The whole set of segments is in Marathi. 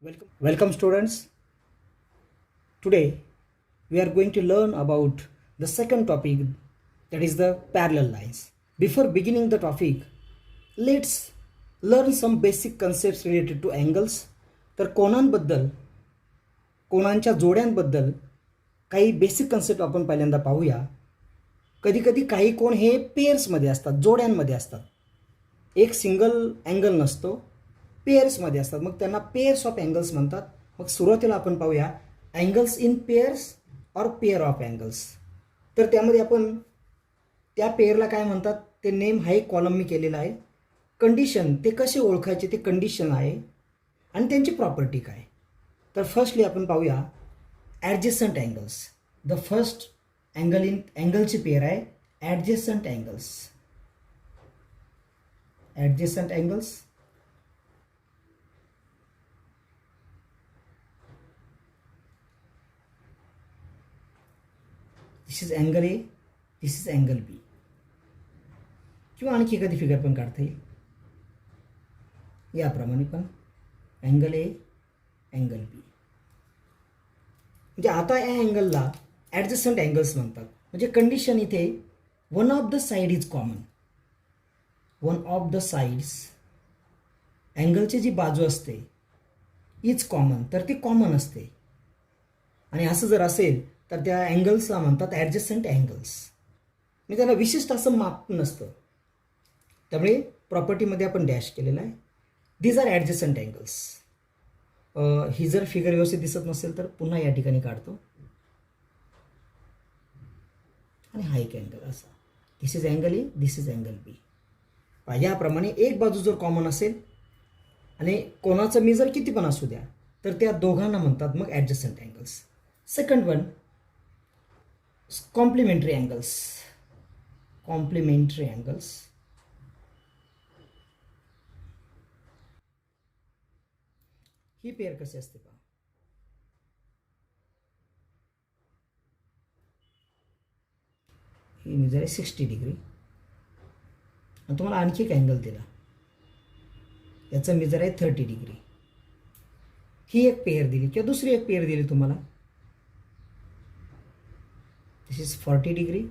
Welcome students. Today we are going to learn about the second topic, that is the parallel lines. Before beginning the topic, let's learn some basic concepts related to angles. तर कोणांच्या जोड्यांबद्दल काही बेसिक कन्सेप्ट आपण पहिल्यांदा पाहूया. कधी कधी काही कोण हे पेअर्समध्ये असतात, जोड्यांमध्ये असतात. एक सिंगल अँगल नसतो, पेअर्समध्ये असतात, मग त्यांना पेअर्स ऑफ अँगल्स म्हणतात. मग सुरुवातीला आपण पाहूया अँगल्स इन पेअर्स और पेअर ऑफ अँगल्स. तर त्यामध्ये आपण त्या पेअरला काय म्हणतात ते नेम हा एक कॉलम मी केलेला आहे. कंडिशन ते कसे ओळखायचे ते कंडिशन आहे आणि त्यांची प्रॉपर्टी काय. तर फर्स्टली आपण पाहूया ॲडजस्टंट अँगल्स. द फर्स्ट अँगलची पेअर आहे adjacent angles. Adjacent angles this is angle A, this is angle B. किंवा आणखी एखादी फिगर पण काढता येईल याप्रमाणे, पण अँगल ए अँगल बी. म्हणजे आता या अँगलला ॲडजस्टंट अँगल्स म्हणतात. म्हणजे कंडिशन इथे one of the side is common. One of the sides, अँगलची जी बाजू असते इज कॉमन, तर ती कॉमन असते. आणि असं जर असेल तर त्या अँगल्सला म्हणतात ॲडजस्टंट अँगल्स. म्हणजे त्याला विशिष्ट असं माप नसतं. त्यामुळे प्रॉपर्टीमध्ये आपण डॅश केलेला आहे. These are adjacent angles. ही जर फिगर व्यवस्थित दिसत नसेल तर पुन्हा या ठिकाणी काढतो आणि हा एक अँगल असा. This is angle A, this is angle B. याप्रमाणे एक बाजू जर कॉमन असेल आणि कोणाचं मी जर किती पण असू द्या तर त्या दोघांना म्हणतात मग adjacent angles. Second one complementary angles. Complementary angles ही पेअर कशी असते पहा. ही मेजर आहे 60 डिग्री आणि तुम्हाला आणखी एक अँगल दिला, याचा मेजर आहे 30 डिग्री. ही एक पेअर दिली किंवा दुसरी एक पेअर दिली तुम्हाला, दिस इज 40 डिग्री,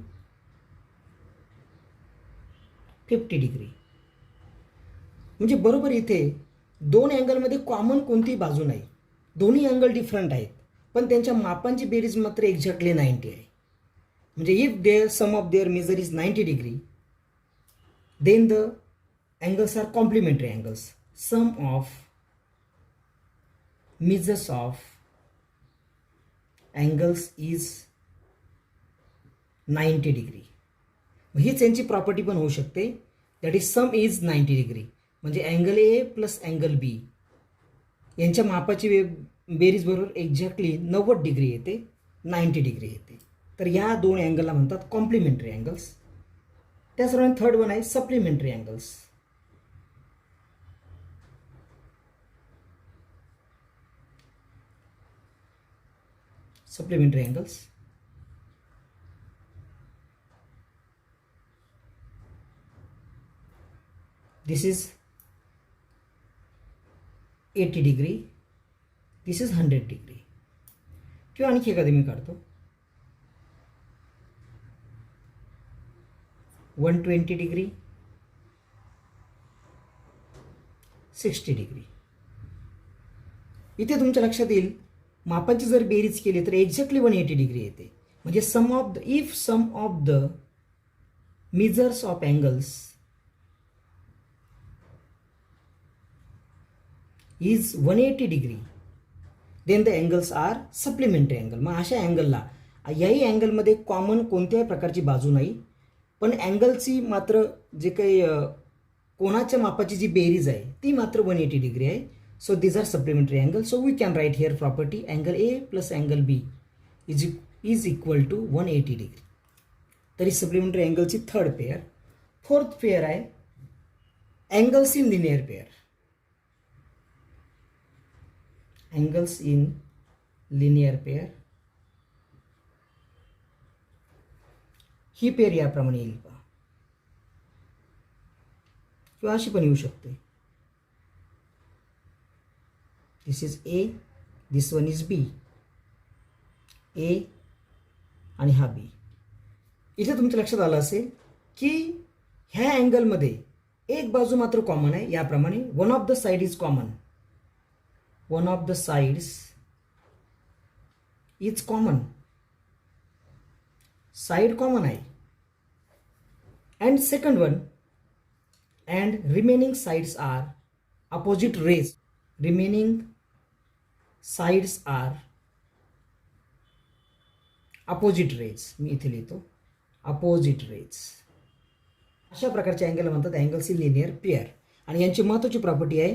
50 डिग्री. म्हणजे बरोबर इथे दोन अँगलमध्ये कॉमन कोणतीही बाजू नाही. दोन्ही अँगल डिफरंट आहेत पण त्यांच्या मापांची बेरीज मात्र एक्झॅक्टली 90 आहे. म्हणजे if their sum of their measure is 90 degree then the angles are complementary angles. Sum of measures of angles is 90 degree. हीच यांची प्रॉपर्टी पण होऊ शकते, that is sum is 90 degree. म्हणजे angle A plus angle B यांच्या मापाची बेरीज बरोबर एक्झॅक्टली 90 डिग्री येते, 90 डिग्री येते. तर या दोन अँगलला म्हणतात कॉम्प्लिमेंटरी अँगल्स. त्याचप्रमाणे थर्ड वन आहे supplementary angles. Supplementary angles this is 80 degree, this is 100 degree. किंवा आणखी एखादी मी काढतो 120 डिग्री, 60 डिग्री. इथे तुमच्या लक्षात येईल मापांची जर बेरीज केली तर एक्झॅक्टली 180 डिग्री येते. म्हणजे sum of the measures of angles is 180 degree then the angles are supplementary angle. मग अशा अँगलला याही अँगलमध्ये कॉमन कोणत्याही प्रकारची बाजू नाही, पण अँगलची मात्र जे काही कोणाच्या मापाची जी बेरीज आहे ती मात्र 180 डिग्री आहे. So these are supplementary angle. So we can write here property angle A plus angle B is equal to 180 degree. तरी सप्लिमेंटरी अँगलची थर्ड पेअर. फोर्थ पेअर आहे angles in linear pair. Angles in linear pair ही पेअर याप्रमाणे येईल पहा, किंवा अशी पण येऊ शकते. This is A, this one is B, A आणि हा बी. इथे तुमच्या लक्षात आलं असेल की ह्या अँगलमध्ये एक बाजू मात्र कॉमन आहे. याप्रमाणे one of the side is common, one of the sides is common, side common आहे. And second one, and remaining sides are opposite rays, remaining sides are opposite rays. मी इथे लिहितो अपोजिट रेज. अशा प्रकारचे अँगल म्हणतात अँगल्स इन लिनियर पेअर. आणि यांची महत्त्वाची प्रॉपर्टी आहे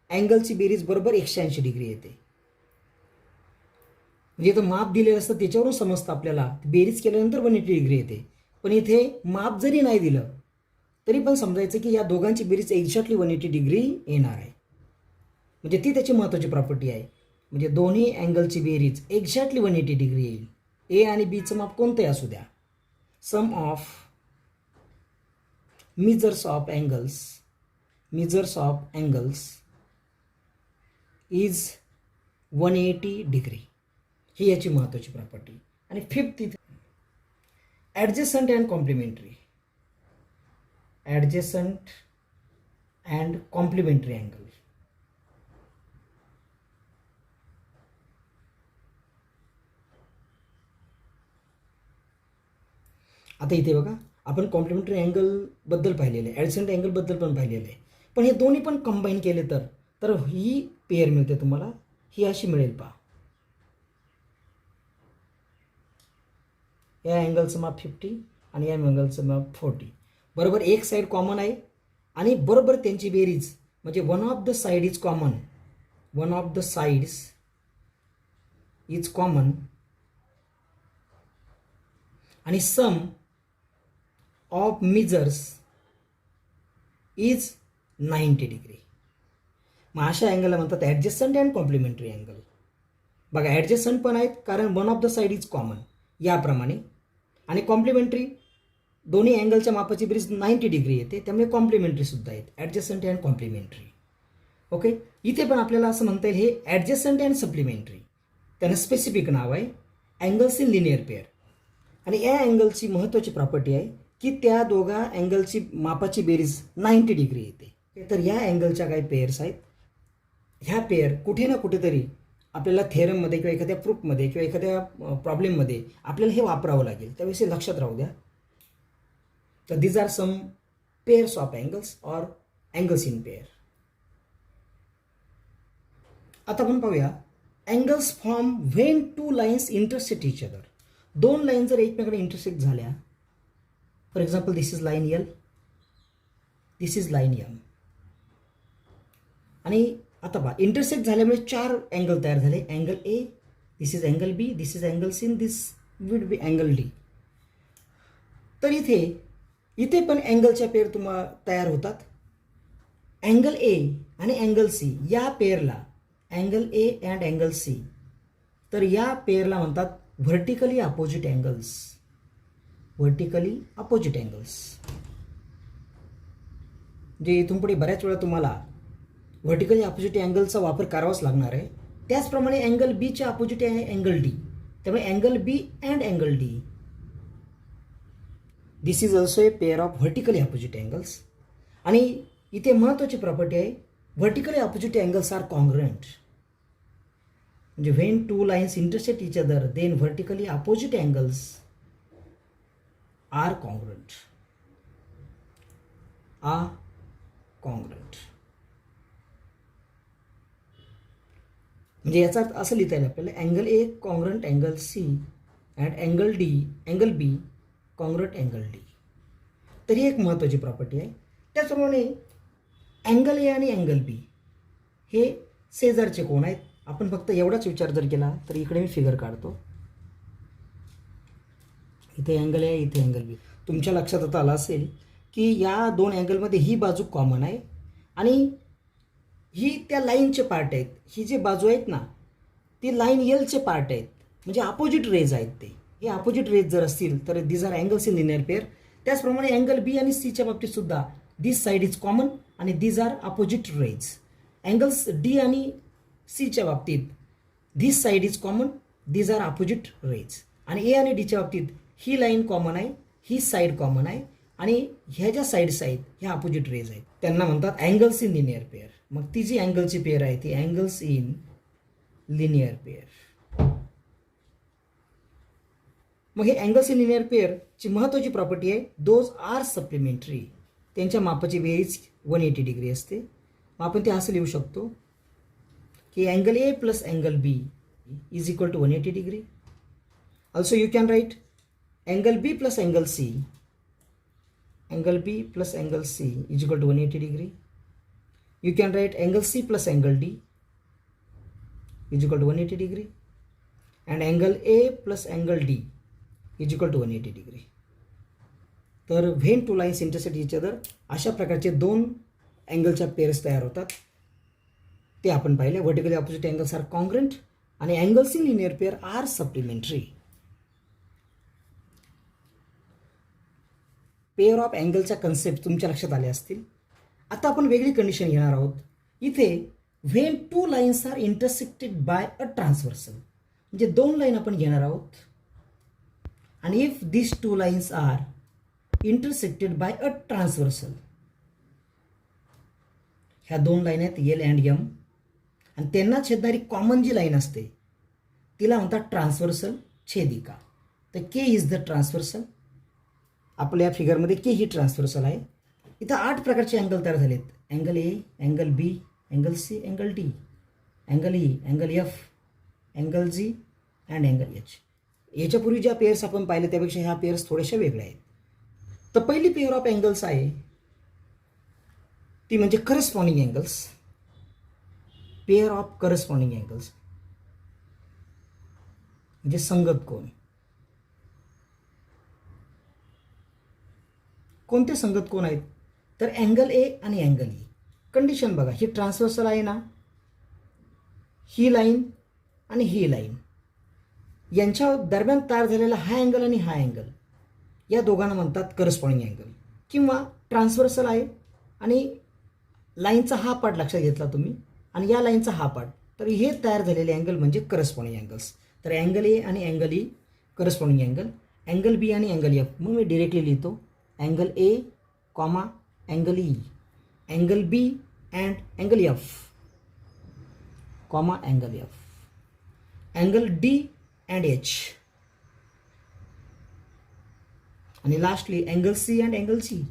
अँगलची बेरीज बरोबर 180 डिग्री येते. म्हणजे इथं माप दिलेलं असतं त्याच्यावरून समजतं आपल्याला बेरीज केल्यानंतर 180 डिग्री येते. पण इथे माप जरी नाही दिलं तरी पण समजायचं की या दोघांची बेरीज एक्झॅक्टली 180 डिग्री येणार आहे. म्हणजे ती त्याची महत्त्वाची प्रॉपर्टी आहे. म्हणजे दोन्ही अँगलची बेरीज एक्झॅक्टली 180 डिग्री येईल. ए आणि बीचं माप कोणतंही असू द्या. Sum of measures of angles is 180 degree. ही याची महत्त्वाची प्रॉपर्टी. आणि फिफ्थ इथे adjacent and complementary, adjacent and complementary angle. आता इथे बघा आपण कॉम्प्लिमेंटरी अँगलबद्दल पाहिलेलं आहे, ॲडजसंट अँगलबद्दल पण पाहिलेलं आहे. पण हे दोन्ही पण कंबाईन केले तर ही पेअर मिळते तुम्हाला. ही अशी मिळेल पहा. या अँगलचं माप 50 आणि या अँगलचं माप 40. बरोबर एक साईड कॉमन आहे आणि बरोबर त्यांची बेरीज म्हणजे one of the side is common, one of the sides is common आणि सम ऑफ मेजर्स इज 90 डिग्री. मग अशा अँगलला म्हणतात ॲडजसंट अँड कॉम्प्लिमेंटरी अँगल. बघा ॲडजसंट पण आहेत कारण one of the side is common याप्रमाणे, आणि कॉम्प्लिमेंटरी दोन्ही अँगलच्या मापाची बेरीज 90 डिग्री येते त्यामुळे कॉम्प्लिमेंटरी सुद्धा आहेत. ॲडजसंट अँड कॉम्प्लिमेंटरी. ओके. इथे पण आपल्याला असं म्हणता येईल हे ॲडजसंट अँड सप्लिमेंटरी. त्यांना स्पेसिफिक नाव आहे अँगल्स इन लिनियर पेअर. आणि या अँगलची महत्त्वाची प्रॉपर्टी आहे की त्या दोघा अँगलची मापाची बेरीज 90 डिग्री येते. तर या अँगलच्या काही पेअर्स आहेत. ह्या पेअर कुठे ना कुठेतरी आपल्याला थेरममध्ये किंवा एखाद्या प्रूफमध्ये किंवा एखाद्या प्रॉब्लेममध्ये आपल्याला हे वापरावं लागेल. त्यावेळेस हे लक्षात राहू द्या. तर these are some pairs of angles or angles in pair. आता आपण पाहूया angles form when two lines intersect each other. दोन लाईन जर एकमेकांना इंटरसेक्ट झाल्या, for example this is line L, this is line M, आणि आता पहा इंटरसेक्ट झाल्यामुळे 4 अँगल तयार झाले. Angle A, this is angle B, this is angle C, this with B angle D. तर इथे पण अँगलच्या पेअर तुम्हाला तयार होतात. अँगल ए आणि अँगल सी या पेअरला, angle A and angle C, तर या पेअरला म्हणतात vertically opposite angles. Vertically opposite angles जे इथून पुढे बऱ्याच वेळा तुम्हाला व्हर्टिकली अपोजिट अँगलचा वापर करावाच लागणार आहे. त्याचप्रमाणे अँगल बीच्या अपोजिट आहे अँगल डी, त्यामुळे angle B and angle D. This is also a pair of vertically opposite angles. आणि इथे महत्त्वाची प्रॉपर्टी आहे vertically opposite angles are congruent. म्हणजे when two lines intersect each other then vertically opposite angles are congruent. Are congruent म्हणजे याचा अर्थ असं लिहिता येईल आपल्याला angle A congruent angle C and angle B congruent angle D. तर ही एक महत्त्वाची प्रॉपर्टी आहे. त्याचप्रमाणे अँगल ए आणि अँगल बी हे शेजारचे कोण आहेत. आपण फक्त एवढाच विचार जर केला तर इकडे मी फिगर काढतो. इथे अँगल ए, इथे अँगल बी. तुमच्या लक्षात आता आलं असेल की या दोन अँगलमध्ये ही बाजू कॉमन आहे आणि ही त्या लाईनचे पार्ट आहेत. ही जी बाजू आहेत ना ती लाईन एलचे पार्ट आहेत, म्हणजे अपोजिट रेज आहेत. ते हे अपोजिट रेज जर असतील तर these are angles in linear pair. त्याचप्रमाणे अँगल बी आणि सीच्या बाबतीत सुद्धा दिस साईड इज कॉमन आणि these are opposite rays. Angles D आणि सीच्या बाबतीत this side is common, these are opposite rays. आणि ए आणि डीच्या बाबतीत ही लाईन कॉमन आहे, ही साईड कॉमन आहे आणि ह्या ज्या साईड्स आहेत ह्या अपोजिट रेज आहेत. त्यांना म्हणतात अँगल्स इन लिनियर पेअर. मग ती जी अँगलची पेअर आहे ती अँगल्स इन लिनियर पेअर. मग हे अँगल्स इन लिनियर पेअरची महत्त्वाची प्रॉपर्टी आहे दोज आर सप्लिमेंटरी. त्यांच्या मापाची बेरीज 180 डिग्री असते. मग आपण ते असं लिहू शकतो की angle A plus angle B is equal to 180 degree. Also you can write angle B plus angle C, angle B plus angle C is equal to 180 degree. You can write angle C plus angle D is equal to 180 degree and angle A plus angle D is equal to 180 degree. तर when two lines intersect each other अशा प्रकारचे दोन अँगलच्या पेअर्स तयार होतात. ते आपण पाहिले. Vertically opposite angles are congruent आणि angles in linear pair are supplementary. Pair of अँगलच्या कन्सेप्ट तुमच्या लक्षात आले असतील. आता आपण वेगळी कंडिशन घेणार आहोत. इथे when two lines are intersected by a transversal, म्हणजे दोन लाईन आपण घेणार आहोत आणि if this two lines are intersected by a transversal, ह्या दोन लाईन आहेत एल अँड एम आणि त्यांना छेदणारी कॉमन जी लाईन असते तिला म्हणतात ट्रान्सव्हर्सल छेदिका. तर के इज द ट्रान्सव्हर्सल. आपल्या फिगरमध्ये के ही ट्रान्सव्हर्सल आहे. इथं 8 प्रकारचे अँगल तयार झालेत. Angle A, angle B, angle C, angle D, angle E, angle F, angle G and angle H. याच्यापूर्वी ज्या पेअर्स आपण पाहिले त्यापेक्षा ह्या पेअर्स थोड्याशा वेगळ्या आहेत. तर पहिली पेअर ऑफ अँगल्स आहे ती म्हणजे corresponding angles. Pair of corresponding angles म्हणजे संगत कोन. कोणते संगत कोण आहेत तर अँगल ए आणि अँगल ई. कंडिशन बघा, ही ट्रान्सव्हर्सल आहे ना, ही लाईन आणि ही लाईन यांच्या दरम्यान तयार झालेला हा अँगल आणि हा अँगल या दोघांना म्हणतात करस्पॉन्डिंग अँगल. किंवा ट्रान्सव्हर्सल आहे आणि लाईनचा हा पार्ट लक्षात घेतला तुम्ही आणि या लाईनचा हा पार्ट, तर हे तयार झालेले अँगल म्हणजे करस्पॉन्डिंग अँगल्स. तर अँगल ए आणि angle E corresponding angle, angle B आणि अँगल एफ. मग मी डिरेक्टली लिहितो angle A comma angle E, angle B and angle F comma angle F, angle D and H आणि lastly angle C and angle C.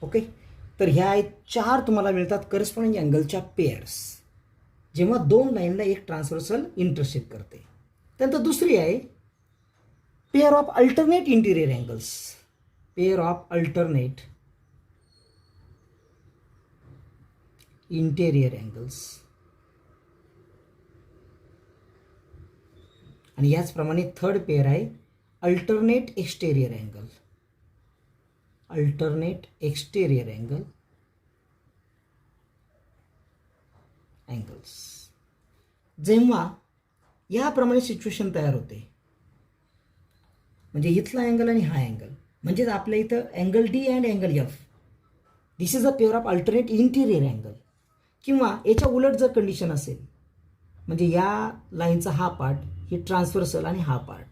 Okay. तर ह्या 4 तुम्हाला मिळतात करस्पॉन्डिंग अँगलच्या पेअर्स जेव्हा दोन लाईनला एक ट्रान्सव्हर्सल इंटरसेक्ट करते. त्यानंतर दुसरी आहे pair of alternate interior angles. Pair of alternate interior angles आणि याचप्रमाणे थर्ड पेअर आहे alternate exterior angle. Alternate exterior angle angles. जेव्हा याप्रमाणे सिच्युएशन तयार होते म्हणजे इथला अँगल आणि हा अँगल म्हणजेच आपल्या इथं angle D and angle F, this is a pair of alternate interior angle. किंवा याच्या उलट जर कंडिशन असेल म्हणजे या लाईनचा हा पार्ट, ही ट्रान्सव्हर्सल आणि हा पार्ट.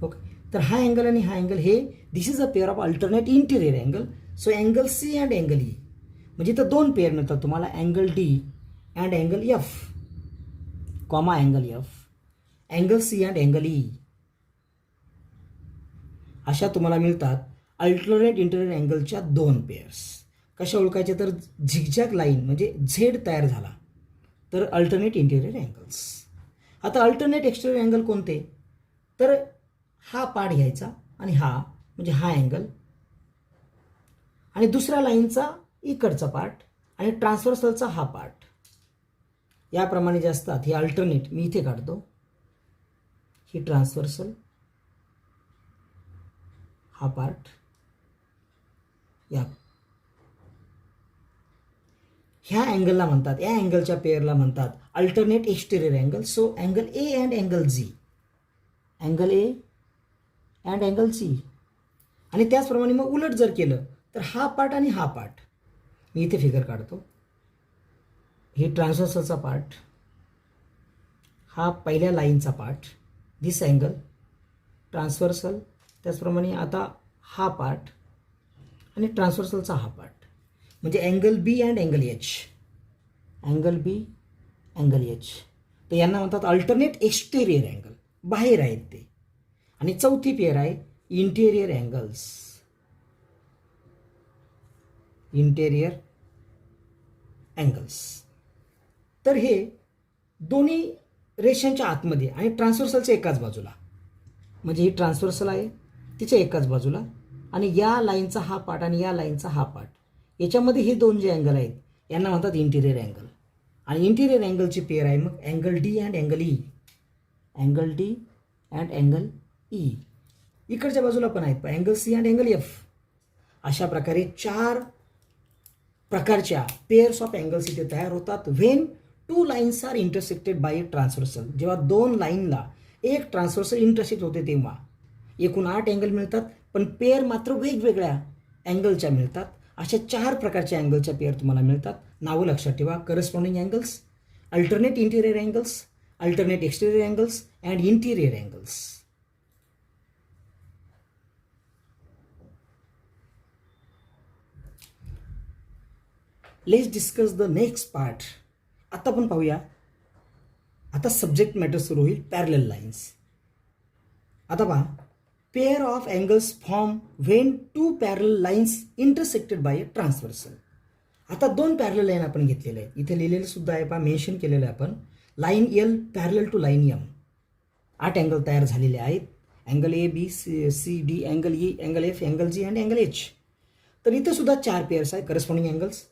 ओके. तर हा अँगल आणि हा अँगल हे this is a pair of alternate interior angle. So angle C and angle E म्हणजे इथं दोन पेअर मिळतात तुम्हाला angle D and angle F comma angle F, angle C and angle E. अशा तुम्हाला मिळतात अल्टरनेट इंटिरियर अँगलच्या 2 पेअर्स. कशा ओळखायच्या तर झिगझॅग लाईन म्हणजे झेड तयार झाला तर अल्टरनेट इंटिरियर अँगल्स. आता अल्टरनेट एक्सटेरियर अँगल कोणते तर हा पार्ट घ्यायचा आणि हा म्हणजे हा अँगल आणि दुसऱ्या लाईनचा इकडचा पार्ट आणि ट्रान्सव्हर्सलचा हा पार्ट. याप्रमाणे जे असतात हे अल्टरनेट मी इथे काढतो. ही ट्रान्सव्हर्सल, हा पार्ट, या ह्या अँगलला म्हणतात, या अँगलच्या पेअरला म्हणतात alternate exterior angle. So angle A and angle G, angle A and angle C. आणि त्याचप्रमाणे मग उलट जर केलं तर हा पार्ट आणि हा पार्ट मी इथे फिगर काढतो. ही ट्रान्सव्हर्सलचा पार्ट, हा पहिल्या लाईनचा पार्ट, दिस अँगल ट्रान्सव्हर्सल. त्याचप्रमाणे आता हा पार्ट आणि ट्रान्सव्हर्सलचा हा पार्ट, म्हणजे angle B and angle H. Angle B, angle H. तर यांना म्हणतात अल्टरनेट एक्सटेरियर अँगल, बाहेर आहेत ते. आणि चौथी पेअर आहे इंटेरियर अँगल्स. Interior angles. तर हे दोन्ही रेषांच्या आतमध्ये आणि ट्रान्सव्हर्सलच्या एकाच बाजूला, म्हणजे ही ट्रान्सव्हर्सल आहे तिच्या एकाच बाजूला, आणि या लाईनचा हा पार्ट आणि या लाईनचा हा पार्ट, याच्यामध्ये हे दोन जे अँगल आहेत यांना म्हणतात इंटिरियर अँगल. आणि इंटिरियर अँगलची पेअर आहे मग angle D and angle E. Angle D and angle E. इकडच्या बाजूला पण आहेत angle C and angle F. अशा प्रकारे 4 प्रकारच्या पेअर्स ऑफ अँगल्स इथे तयार होतात when 2 lines are intersected by a transversal. जेव्हा 2 लाईनला एक ट्रान्सव्हर्सल इंटरसेक्ट होते तेव्हा एकूण 8 अँगल मिळतात, पण पेअर मात्र वेगवेगळ्या अँगलच्या मिळतात. अशा 4 प्रकारच्या अँगलच्या पेअर तुम्हाला मिळतात. नावं लक्षात ठेवा: corresponding angles, alternate interior angles, alternate exterior angles and interior angles. Let's discuss the next part. आता आपण पाहूया, आता सब्जेक्ट मॅटर सुरू होईल पॅरलल लाईन्स. आता पहा, pair of angles form when 2 parallel lines intersected by a transversal. आता 2 पॅरलल लाईन आपण घेतलेले आहेत, इथे लिहिलेलं सुद्धा आहे पहा, मेन्शन केलेलं आहे आपण. Line L parallel to line M. 8 angle तयार झालेले आहेत. Angle A, B, C, D, angle E, angle F, angle G and angle H. तर इथे सुद्धा 4 पेअर्स आहेत करस्पॉन्डिंग अँगल्स.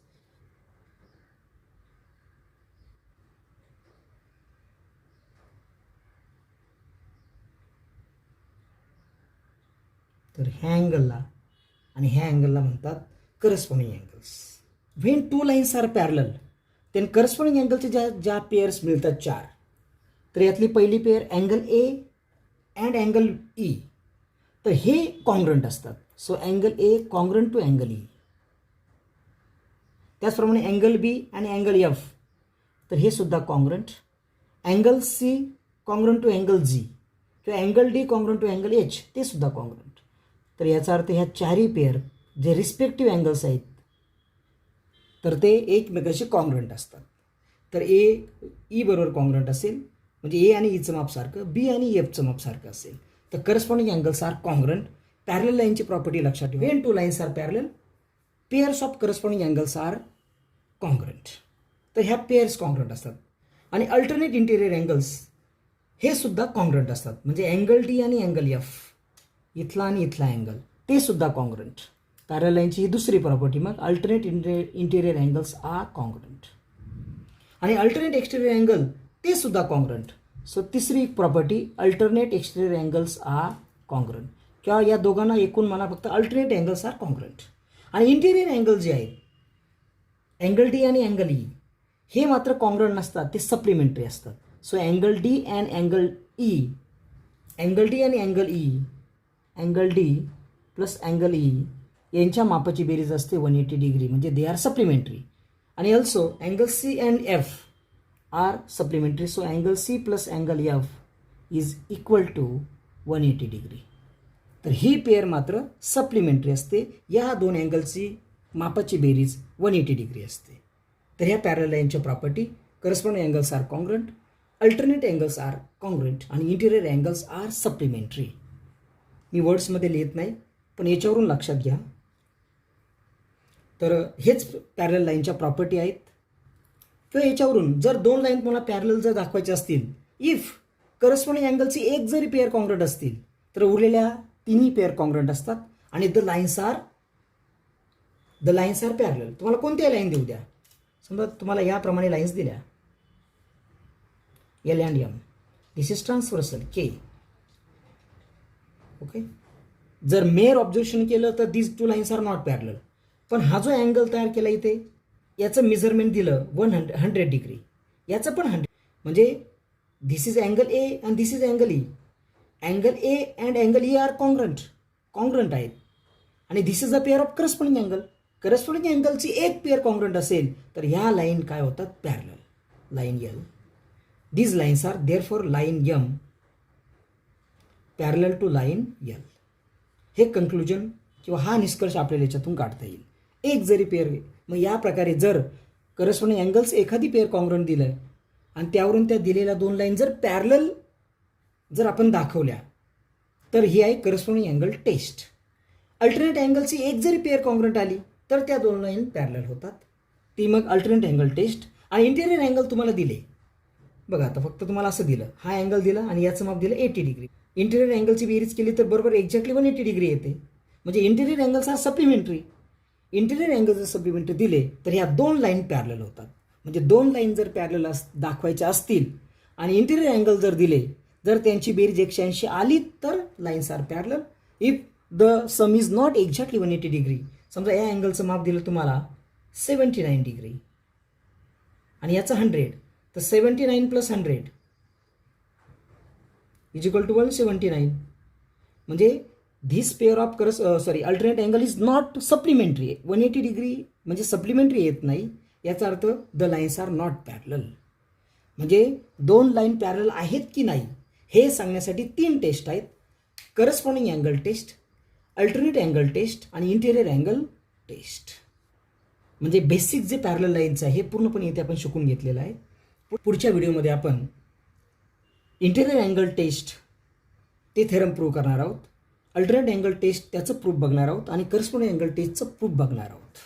तर ह्या अँगलला आणि ह्या अँगलला म्हणतात corresponding angles. When 2 lines are parallel then corresponding अँगलचे ज्या पेअर्स मिळतात 4, तर यातली पहिली pair angle A and angle E. तर हे कॉन्ग्रंट असतात. So angle A congruent to angle E. त्याचप्रमाणे अँगल बी आणि अँगल एफ, तर हे सुद्धा congruent. Angle C congruent to angle G किंवा angle D congruent to angle H, ते सुद्धा कॉन्ग्रंट. तर याचा अर्थ ह्या 4ही पेअर जे रिस्पेक्टिव्ह अँगल्स आहेत तर ते एकमेकाशी कॉन्ग्रंट असतात. तर ए ई बरोबर कॉन्ग्रंट असेल, म्हणजे ए आणि ईचं माप सारखं, बी आणि एफचं माप सारखं असेल. तर corresponding angles are congruent. Parallel लाईनची प्रॉपर्टी लक्षात ठेवा. When 2 lines are parallel pairs of corresponding angles are congruent. तर ह्या पेअर्स कॉन्ग्रंट असतात. आणि अल्टरनेट इंटिरियर अँगल्स हे सुद्धा कॉन्ग्रंट असतात, म्हणजे अँगल डी आणि अँगल एफ, इथला आणि इथला अँगल, ते सुद्धा कॉन्ग्रंट. पॅरलल लाईनची ही दुसरी प्रॉपर्टी. मग alternate interior angles are congruent. आणि अल्टरनेट एक्सटेरियर अँगल ते सुद्धा कॉन्ग्रंट. सो तिसरी property alternate exterior angles are congruent. किंवा या दोघांना एकूण म्हणा फक्त अल्टरनेट अँगल्स आर कॉन्ग्रंट. आणि इंटिरियर अँगल जे आहेत अँगल डी आणि अँगल ई, हे मात्र कॉन्ग्रंट नसतात, ते सप्लिमेंटरी असतात. So angle D and angle E, angle D आणि angle E, angle D plus angle E यांच्या मापाची बेरीज असते 180 डिग्री, म्हणजे दे आर सप्लिमेंटरी. आणि also angle C and F are supplementary. So angle C plus angle F is equal to 180 degree. तर ही पेअर मात्र सप्लिमेंटरी असते. या 2 अँगलची मापाची बेरीज 180 डिग्री असते. तर ह्या पॅरलल लाईनच्या property: corresponding angles are congruent, alternate angles are congruent आणि इंटिरियर अँगल्स आर सप्लिमेंटरी. मी वर्ड्समध्ये लिहित नाही, पण याच्यावरून लक्षात घ्या. तर हेच पॅरलल लाईनच्या प्रॉपर्टी आहेत. किंवा याच्यावरून जर 2 लाईन तुम्हाला पॅरलल जर दाखवायचे असतील, इफ करस्पॉन्डिंग अँगलची एक जरी पेअर कॉन्ग्रंट असतील तर उरलेल्या 3ही पेअर कॉन्ग्रंट असतात. आणि द लाईन्स आर पॅरलल. तुम्हाला कोणत्याही लाईन देऊ द्या, समजा तुम्हाला याप्रमाणे लाईन्स दिल्या L and M, this is transversal K. Okay. जर मेअर ऑब्झर्वेशन केलं तर this 2 lines are not parallel. पण हा जो अँगल तयार केला इथे, याचं मेजरमेंट दिलं 100 डिग्री, याचं पण 100, म्हणजे this is angle A and this is angle E. Angle A and angle E are congruent आहेत. आणि this is a pair of corresponding angle. Corresponding अँगलची एक पेअर कॉन्ग्रंट असेल तर ह्या लाईन काय होतात, parallel. Line L, these lines are therefore line M parallel to line L. हे कन्क्लुजन किंवा हा निष्कर्ष आपल्याला याच्यातून काढता येईल. एक जरी पेअर, मग या प्रकारे जर करस्पॉन्डिंग अँगल्स एखादी पेअर कॉन्ग्रंट दिलं आणि त्यावरून त्या दिलेल्या दोन लाईन जर पॅरलल जर आपण दाखवल्या तर ही आहे करस्पॉन्डिंग अँगल टेस्ट. अल्टरनेट अँगलची एक जरी पेअर कॉन्ग्रंट आली तर त्या दोन लाईन पॅरलल होतात, ती मग अल्टरनेट अँगल टेस्ट. आणि इंटिरियर अँगल तुम्हाला दिले, बघा आता फक्त तुम्हाला असं दिलं, हा अँगल दिला आणि याचं माप दिलं 80 डिग्री. इंटिरियर अँगलची बेरीज केली तर बरोबर एक्झॅक्टली 180 डिग्री येते. म्हणजे interior angles are supplementary. Interior angle जर सप्लिमेंटरी दिले तर ह्या दोन लाईन पॅरलल होतात. म्हणजे दोन लाईन जर पॅरलल दाखवायच्या असतील आणि इंटिरियर अँगल जर दिले, जर त्यांची बेरीज 180 आली तर lines are parallel. If the sum is not exactly 180 degree, समजा या अँगलचं माप दिलं तुम्हाला 79 डिग्री आणि याचं 100, तर 79 + 100 इज इक्वल टू 179. म्हणजे this pair of alternate angle is not supplementary. 180 degree म्हणजे सप्लिमेंटरी येत नाही, याचा अर्थ the lines are not parallel. म्हणजे दोन लाईन पॅरलल आहेत की नाही हे सांगण्यासाठी 3 टेस्ट आहेत, corresponding angle test, alternate angle test आणि इंटिरियर अँगल टेस्ट. म्हणजे बेसिक जे पॅरलल लाईन्स आहे हे पूर्णपणे इथे आपण शिकून घेतलेलं आहे. पुढच्या व्हिडिओमध्ये आपण इंटिरियर अँगल टेस्ट ते थेरम प्रूव्ह करणार आहोत, अल्टरनेट अँगल टेस्ट त्याचं प्रूफ बघणार आहोत आणि करस्पॉन्डिंग अँगल टेस्टचं प्रूफ बघणार आहोत.